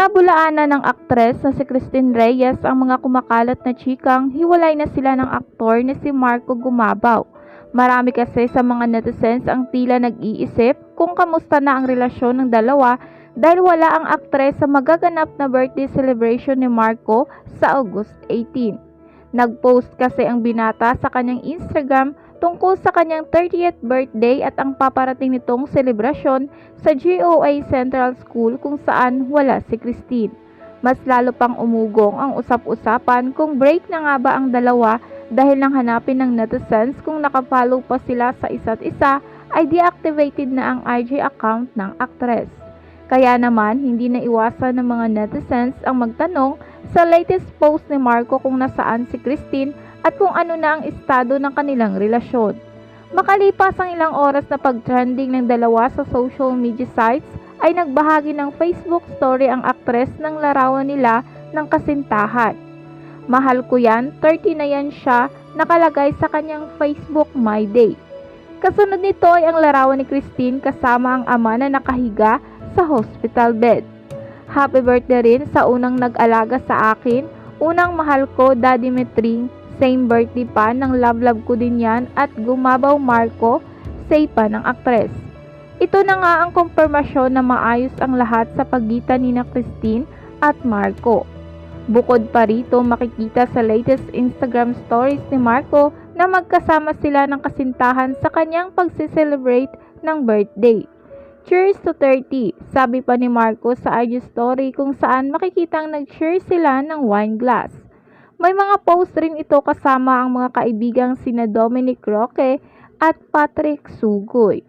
Pinabulaanan ng aktres na si Christine Reyes ang mga kumakalat na chikang hiwalay na sila ng aktor na si Marco Gumabaw. Marami kasi sa mga netizens ang tila nag-iisip kung kamusta na ang relasyon ng dalawa dahil wala ang aktres sa magaganap na birthday celebration ni Marco sa August 18. Nag-post kasi ang binata sa kanyang Instagram tungkol sa kanyang 30th birthday at ang paparating nitong selebrasyon sa GOA Central School kung saan wala si Christine. Mas lalo pang umugong ang usap-usapan kung break na nga ba ang dalawa dahil nang hanapin ng netizens kung nakafollow pa sila sa isa't isa ay deactivated na ang IG account ng aktres. Kaya naman hindi na iwasan ng mga netizens ang magtanong sa latest post ni Marco kung nasaan si Christine at kung ano na ang estado ng kanilang relasyon. Makalipas ang ilang oras na pag-trending ng dalawa sa social media sites, ay nagbahagi ng Facebook story ang aktres ng larawan nila ng kasintahan. Mahal ko yan, 30 na yan siya, nakalagay sa kanyang Facebook My Day. Kasunod nito ay ang larawan ni Christine kasama ang ama na nakahiga sa hospital bed. Happy birthday rin sa unang nag-alaga sa akin, unang mahal ko, Daddy Metring. Same birthday pa ng love ko din yan at Gumabaw Marco, say pa ng aktres. Ito na nga ang kumpirmasyon na maayos ang lahat sa pagitan ni Christine at Marco. Bukod pa rito makikita sa latest Instagram stories ni Marco na magkasama sila ng kasintahan sa kanyang pagse-celebrate ng birthday. Cheers to 30, sabi pa ni Marco sa IG story kung saan makikitang nag-share sila ng wine glass. May mga post rin ito kasama ang mga kaibigang sina Dominic Roque at Patrick Sugoy.